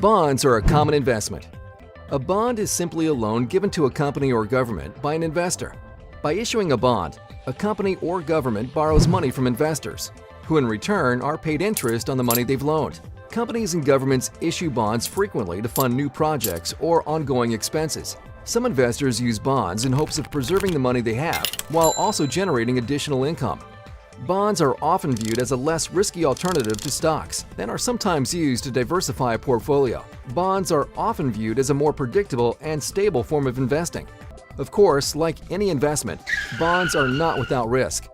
Bonds are a common investment. A bond is simply a loan given to a company or government by an investor. By issuing a bond, a company or government borrows money from investors, who in return are paid interest on the money they've loaned. Companies and governments issue bonds frequently to fund new projects or ongoing expenses. Some investors use bonds in hopes of preserving the money they have, while also generating additional income. Bonds are often viewed as a less risky alternative to stocks and are sometimes used to diversify a portfolio. Bonds are often viewed as a more predictable and stable form of investing. Of course, like any investment, bonds are not without risk.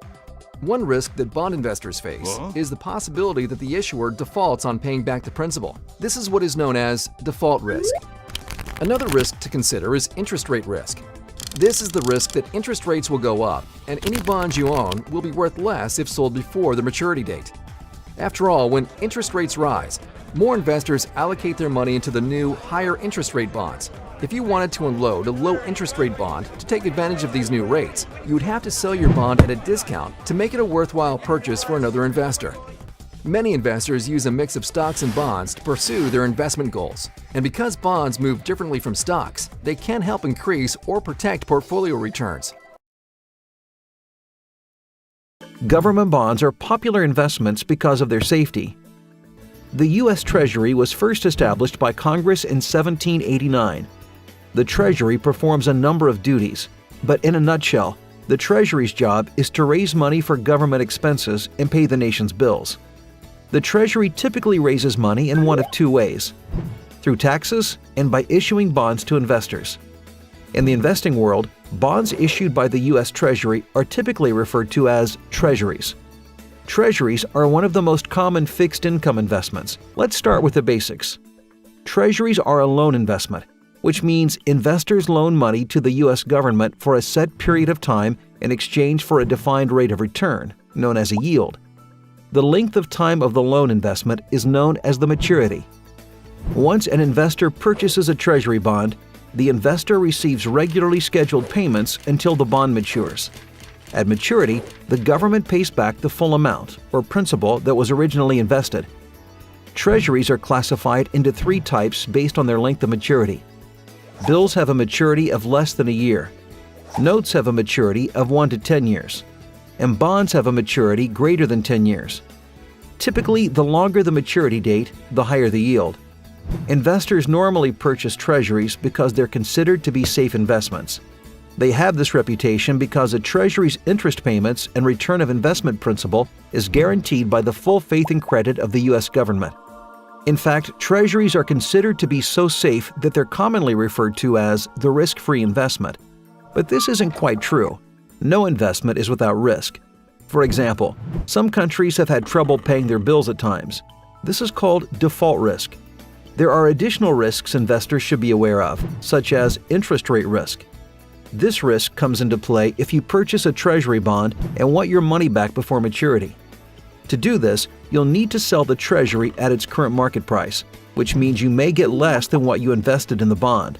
One risk that bond investors face is the possibility that the issuer defaults on paying back the principal. This is what is known as default risk. Another risk to consider is interest rate risk. This is the risk that interest rates will go up, and any bonds you own will be worth less if sold before the maturity date. After all, when interest rates rise, more investors allocate their money into the new, higher interest rate bonds. If you wanted to unload a low interest rate bond to take advantage of these new rates, you would have to sell your bond at a discount to make it a worthwhile purchase for another investor. Many investors use a mix of stocks and bonds to pursue their investment goals. And because bonds move differently from stocks, they can help increase or protect portfolio returns. Government bonds are popular investments because of their safety. The U.S. Treasury was first established by Congress in 1789. The Treasury performs a number of duties, but in a nutshell, the Treasury's job is to raise money for government expenses and pay the nation's bills. The Treasury typically raises money in one of two ways: through taxes and by issuing bonds to investors. In the investing world, bonds issued by the U.S. Treasury are typically referred to as treasuries. Treasuries are one of the most common fixed income investments. Let's start with the basics. Treasuries are a loan investment, which means investors loan money to the U.S. government for a set period of time in exchange for a defined rate of return, known as a yield. The length of time of the loan investment is known as the maturity. Once an investor purchases a Treasury bond, the investor receives regularly scheduled payments until the bond matures. At maturity, the government pays back the full amount, or principal, that was originally invested. Treasuries are classified into three types based on their length of maturity. Bills have a maturity of less than a year. Notes have a maturity of 1 to 10 years. And bonds have a maturity greater than 10 years. Typically, the longer the maturity date, the higher the yield. Investors normally purchase treasuries because they're considered to be safe investments. They have this reputation because a treasury's interest payments and return of investment principal is guaranteed by the full faith and credit of the U.S. government. In fact, treasuries are considered to be so safe that they're commonly referred to as the risk-free investment. But this isn't quite true. No investment is without risk. For example, some countries have had trouble paying their bills at times. This is called default risk. There are additional risks investors should be aware of, such as interest rate risk. This risk comes into play if you purchase a treasury bond and want your money back before maturity. To do this, you'll need to sell the treasury at its current market price, which means you may get less than what you invested in the bond.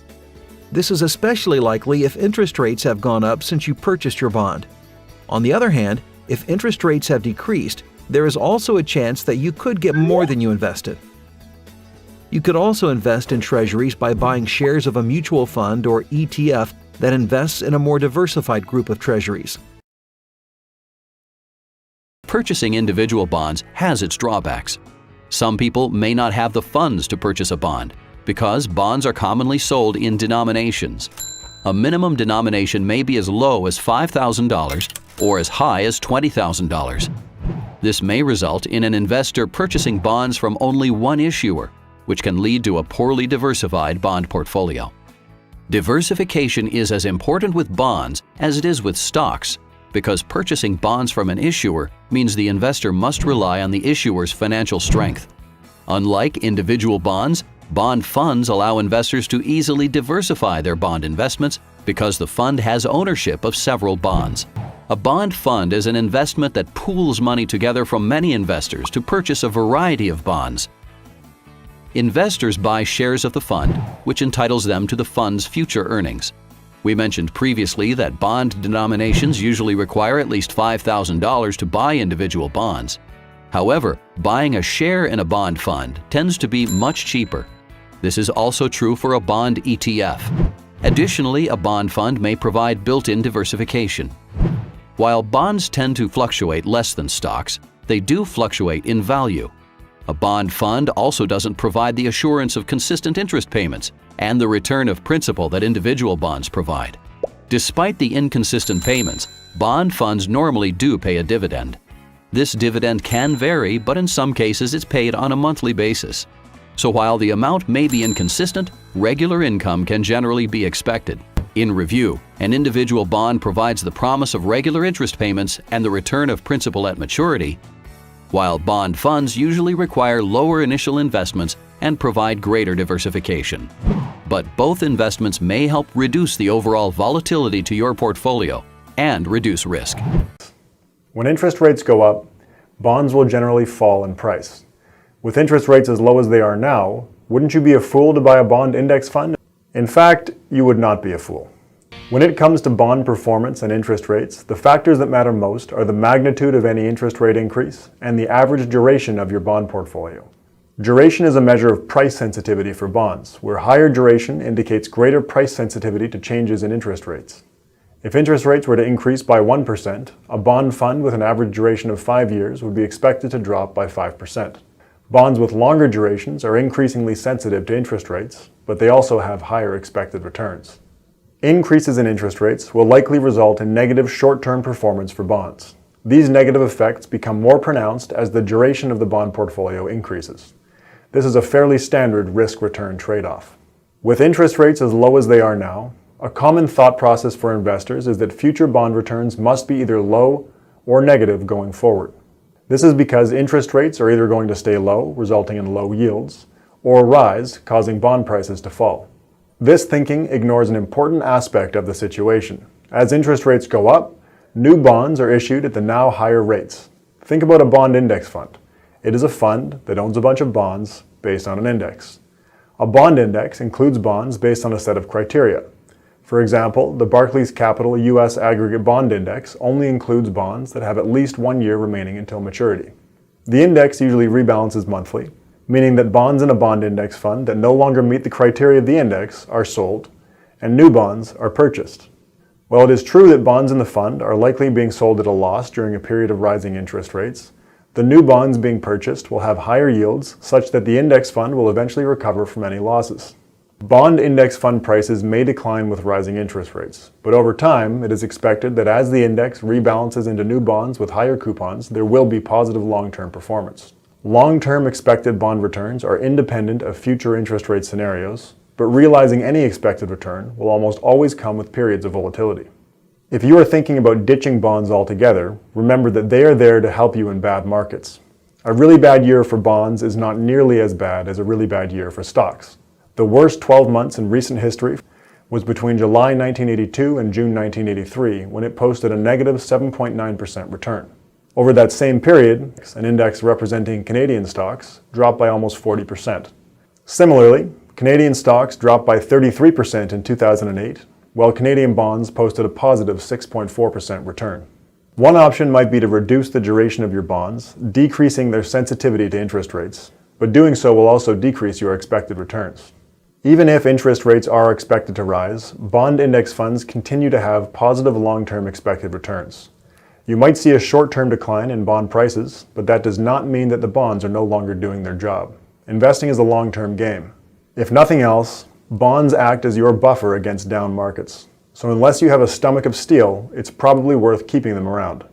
This is especially likely if interest rates have gone up since you purchased your bond. On the other hand, if interest rates have decreased, there is also a chance that you could get more than you invested. You could also invest in treasuries by buying shares of a mutual fund or ETF that invests in a more diversified group of treasuries. Purchasing individual bonds has its drawbacks. Some people may not have the funds to purchase a bond because bonds are commonly sold in denominations. A minimum denomination may be as low as $5,000 or as high as $20,000. This may result in an investor purchasing bonds from only one issuer, which can lead to a poorly diversified bond portfolio. Diversification is as important with bonds as it is with stocks, because purchasing bonds from an issuer means the investor must rely on the issuer's financial strength. Unlike individual bonds, bond funds allow investors to easily diversify their bond investments because the fund has ownership of several bonds. A bond fund is an investment that pools money together from many investors to purchase a variety of bonds. Investors buy shares of the fund, which entitles them to the fund's future earnings. We mentioned previously that bond denominations usually require at least $5,000 to buy individual bonds. However, buying a share in a bond fund tends to be much cheaper. This is also true for a bond ETF. Additionally, a bond fund may provide built-in diversification. While bonds tend to fluctuate less than stocks, they do fluctuate in value. A bond fund also doesn't provide the assurance of consistent interest payments and the return of principal that individual bonds provide. Despite the inconsistent payments, bond funds normally do pay a dividend. This dividend can vary, but in some cases it's paid on a monthly basis. So while the amount may be inconsistent, regular income can generally be expected. In review, an individual bond provides the promise of regular interest payments and the return of principal at maturity, while bond funds usually require lower initial investments and provide greater diversification. But both investments may help reduce the overall volatility to your portfolio and reduce risk. When interest rates go up, bonds will generally fall in price. With interest rates as low as they are now, wouldn't you be a fool to buy a bond index fund? In fact, you would not be a fool. When it comes to bond performance and interest rates, the factors that matter most are the magnitude of any interest rate increase and the average duration of your bond portfolio. Duration is a measure of price sensitivity for bonds, where higher duration indicates greater price sensitivity to changes in interest rates. If interest rates were to increase by 1%, a bond fund with an average duration of 5 years would be expected to drop by 5%. Bonds with longer durations are increasingly sensitive to interest rates, but they also have higher expected returns. Increases in interest rates will likely result in negative short-term performance for bonds. These negative effects become more pronounced as the duration of the bond portfolio increases. This is a fairly standard risk-return trade-off. With interest rates as low as they are now, a common thought process for investors is that future bond returns must be either low or negative going forward. This is because interest rates are either going to stay low, resulting in low yields, or rise, causing bond prices to fall. This thinking ignores an important aspect of the situation. As interest rates go up, new bonds are issued at the now higher rates. Think about a bond index fund. It is a fund that owns a bunch of bonds based on an index. A bond index includes bonds based on a set of criteria. For example, the Barclays Capital U.S. Aggregate Bond Index only includes bonds that have at least 1 year remaining until maturity. The index usually rebalances monthly, meaning that bonds in a bond index fund that no longer meet the criteria of the index are sold, and new bonds are purchased. While it is true that bonds in the fund are likely being sold at a loss during a period of rising interest rates, the new bonds being purchased will have higher yields such that the index fund will eventually recover from any losses. Bond index fund prices may decline with rising interest rates, but over time it is expected that as the index rebalances into new bonds with higher coupons, there will be positive long-term performance. Long-term expected bond returns are independent of future interest rate scenarios, but realizing any expected return will almost always come with periods of volatility. If you are thinking about ditching bonds altogether, remember that they are there to help you in bad markets. A really bad year for bonds is not nearly as bad as a really bad year for stocks. The worst 12 months in recent history was between July 1982 and June 1983, when it posted a negative 7.9% return. Over that same period, an index representing Canadian stocks dropped by almost 40%. Similarly, Canadian stocks dropped by 33% in 2008, while Canadian bonds posted a positive 6.4% return. One option might be to reduce the duration of your bonds, decreasing their sensitivity to interest rates, but doing so will also decrease your expected returns. Even if interest rates are expected to rise, bond index funds continue to have positive long-term expected returns. You might see a short-term decline in bond prices, but that does not mean that the bonds are no longer doing their job. Investing is a long-term game. If nothing else, bonds act as your buffer against down markets. So unless you have a stomach of steel, it's probably worth keeping them around.